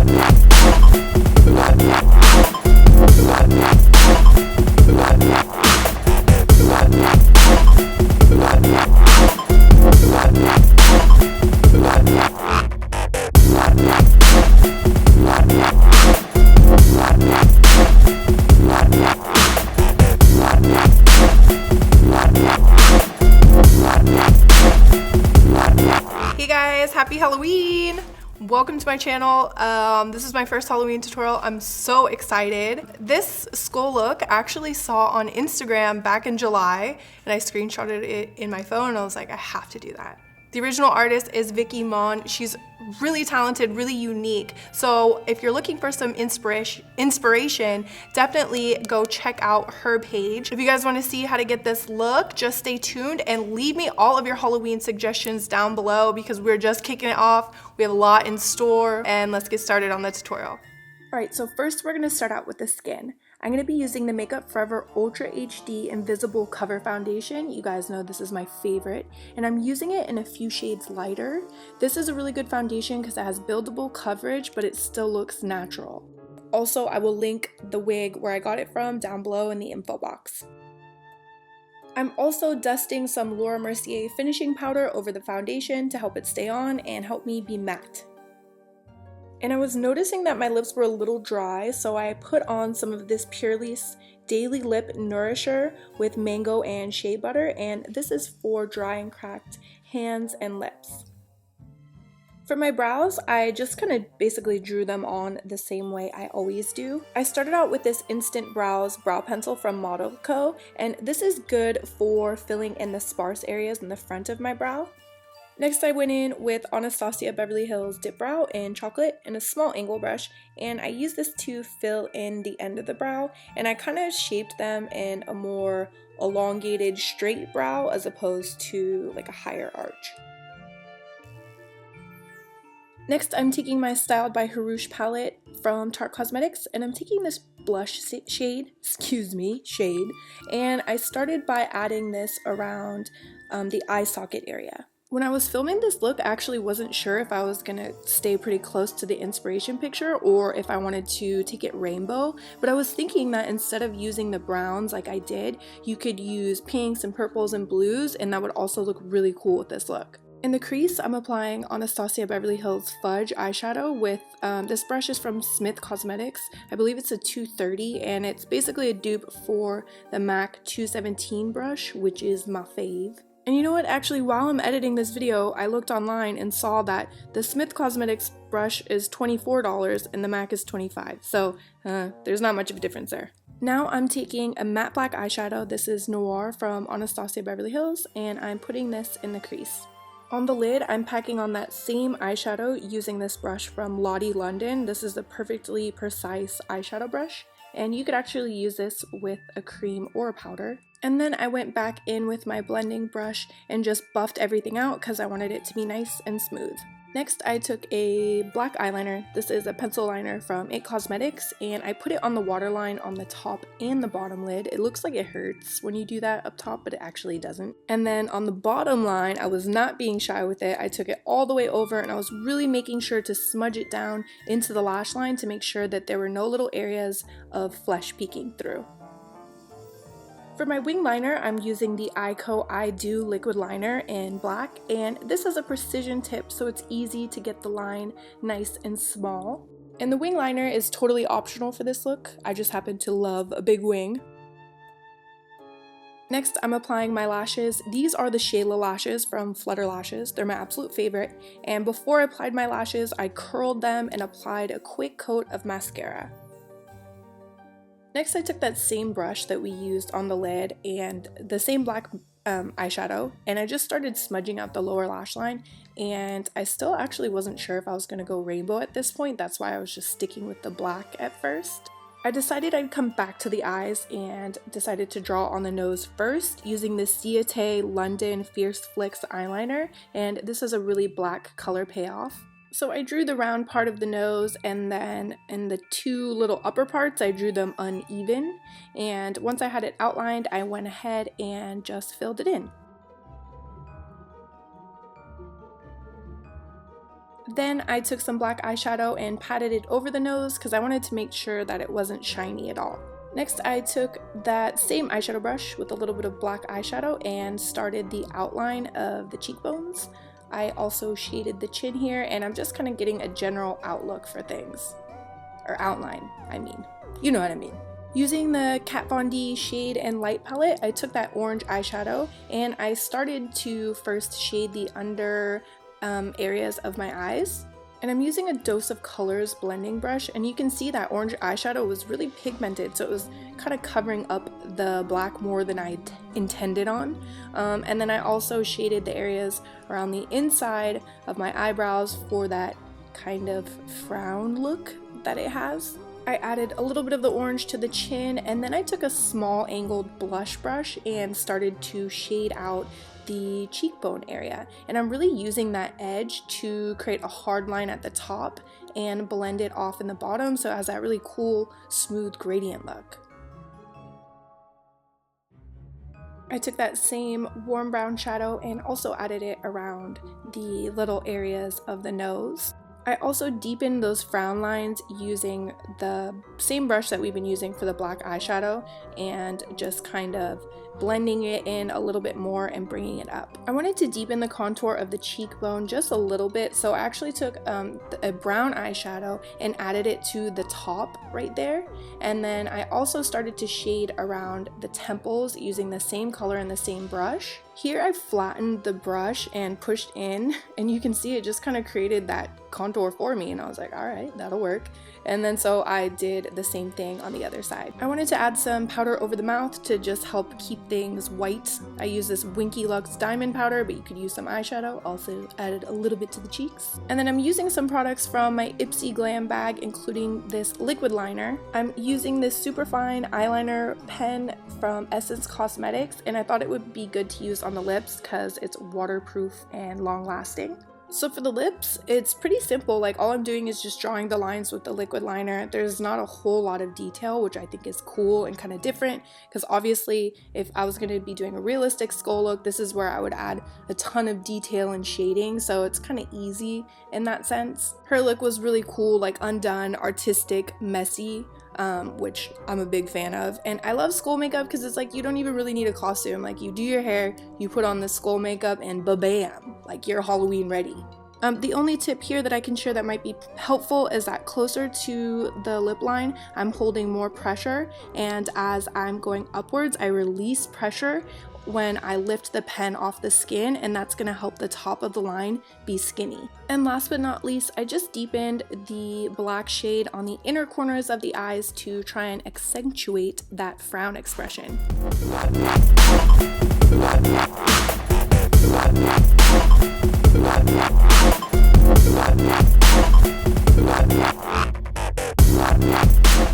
Hey guys, happy Halloween! Welcome to my channel. This is my first Halloween tutorial. I'm so excited. This skull look I actually saw on Instagram back in July, and I screenshotted it in my phone and I was like, I have to do that. The original artist is Vicky Mon. She's really talented, really unique. So if you're looking for some inspiration, definitely go check out her page. If you guys want to see how to get this look, just stay tuned and leave me all of your Halloween suggestions down below because we're just kicking it off. We have a lot in store, and let's get started on the tutorial. Alright, so first we're going to start out with the skin. I'm going to be using the Makeup Forever Ultra HD Invisible Cover Foundation. You guys know this is my favorite, and I'm using it in a few shades lighter. This is a really good foundation because it has buildable coverage, but it still looks natural. Also, I will link the wig where I got it from down below in the info box. I'm also dusting some Laura Mercier finishing powder over the foundation to help it stay on and help me be matte. And I was noticing that my lips were a little dry, so I put on some of this Purely's Daily Lip Nourisher with mango and shea butter, and this is for dry and cracked hands and lips. For my brows, I just kind of basically drew them on the same way I always do. I started out with this Instant Brows brow pencil from Model Co, and this is good for filling in the sparse areas in the front of my brow. Next, I went in with Anastasia Beverly Hills Dip Brow in chocolate and a small angle brush, and I used this to fill in the end of the brow, and I kind of shaped them in a more elongated straight brow as opposed to like a higher arch. Next, I'm taking my Styled by Harush palette from Tarte Cosmetics, and I'm taking this blush shade, and I started by adding this around the eye socket area. When I was filming this look, I actually wasn't sure if I was gonna stay pretty close to the inspiration picture or if I wanted to take it rainbow, but I was thinking that instead of using the browns like I did, you could use pinks and purples and blues, and that would also look really cool with this look. In the crease, I'm applying Anastasia Beverly Hills Fudge eyeshadow with, this brush is from Smith Cosmetics. I believe it's a 230, and it's basically a dupe for the MAC 217 brush, which is my fave. And you know what, actually while I'm editing this video, I looked online and saw that the Smith Cosmetics brush is $24 and the MAC is $25, so there's not much of a difference there. Now I'm taking a matte black eyeshadow. This is Noir from Anastasia Beverly Hills, and I'm putting this in the crease. On the lid, I'm packing on that same eyeshadow using this brush from Lottie London. This is a perfectly precise eyeshadow brush, and you could actually use this with a cream or a powder. And then I went back in with my blending brush and just buffed everything out because I wanted it to be nice and smooth. Next, I took a black eyeliner. This is a pencil liner from IT Cosmetics, and I put it on the waterline on the top and the bottom lid. It looks like it hurts when you do that up top, but it actually doesn't. And then on the bottom line, I was not being shy with it. I took it all the way over, and I was really making sure to smudge it down into the lash line to make sure that there were no little areas of flesh peeking through. For my wing liner, I'm using the Ico I Do liquid liner in black, and this is a precision tip, so it's easy to get the line nice and small. And the wing liner is totally optional for this look. I just happen to love a big wing. Next, I'm applying my lashes. These are the Shayla lashes from Flutter Lashes. They're my absolute favorite. And before I applied my lashes, I curled them and applied a quick coat of mascara. Next, I took that same brush that we used on the lid and the same black eyeshadow, and I just started smudging out the lower lash line, and I still actually wasn't sure if I was going to go rainbow at this point. That's why I was just sticking with the black at first. I decided I'd come back to the eyes and decided to draw on the nose first using the Ciate London Fierce Flicks eyeliner, and this is a really black color payoff. So I drew the round part of the nose, and then in the two little upper parts I drew them uneven, and once I had it outlined I went ahead and just filled it in. Then I took some black eyeshadow and patted it over the nose because I wanted to make sure that it wasn't shiny at all. Next, I took that same eyeshadow brush with a little bit of black eyeshadow and started the outline of the cheekbones. I also shaded the chin here, and I'm just kind of getting a general outlook for things. Or outline, I mean. You know what I mean. Using the Kat Von D shade and light palette, I took that orange eyeshadow and I started to first shade the under areas of my eyes. And I'm using a Dose of Colors blending brush, and you can see that orange eyeshadow was really pigmented, so it was kind of covering up the black more than I intended on. And then I also shaded the areas around the inside of my eyebrows for that kind of frown look that it has. I added a little bit of the orange to the chin, and then I took a small angled blush brush and started to shade out the cheekbone area. And I'm really using that edge to create a hard line at the top and blend it off in the bottom, so it has that really cool, smooth gradient look. I took that same warm brown shadow and also added it around the little areas of the nose. I also deepened those frown lines using the same brush that we've been using for the black eyeshadow and just kind of blending it in a little bit more and bringing it up. I wanted to deepen the contour of the cheekbone just a little bit, so I actually took a brown eyeshadow and added it to the top right there. And then I also started to shade around the temples using the same color and the same brush. Here I flattened the brush and pushed in, and you can see it just kind of created that contour for me, and I was like, all right, that'll work. And then so I did the same thing on the other side. I wanted to add some powder over the mouth to just help keep things white. I used this Winky Lux diamond powder, but you could use some eyeshadow. Also added a little bit to the cheeks. And then I'm using some products from my Ipsy Glam bag, including this liquid liner. I'm using this superfine eyeliner pen from Essence Cosmetics, and I thought it would be good to use on the lips because it's waterproof and long lasting. So for the lips, it's pretty simple. Like, all I'm doing is just drawing the lines with the liquid liner. There's not a whole lot of detail, which I think is cool and kind of different, because obviously if I was going to be doing a realistic skull look, this is where I would add a ton of detail and shading, so it's kind of easy in that sense. Her look was really cool, like undone, artistic, messy, which I'm a big fan of. And I love skull makeup because it's like you don't even really need a costume. Like, you do your hair, you put on the skull makeup, and ba-bam, like you're Halloween ready. The only tip here that I can share that might be helpful is that closer to the lip line, I'm holding more pressure, and as I'm going upwards, I release pressure when I lift the pen off the skin, and that's going to help the top of the line be skinny. And last but not least, I just deepened the black shade on the inner corners of the eyes to try and accentuate that frown expression.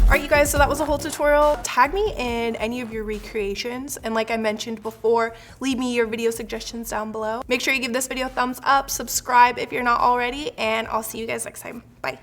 Alright you guys, so that was a whole tutorial. Tag me in any of your recreations, and like I mentioned before, leave me your video suggestions down below. Make sure you give this video a thumbs up, subscribe if you're not already, and I'll see you guys next time. Bye.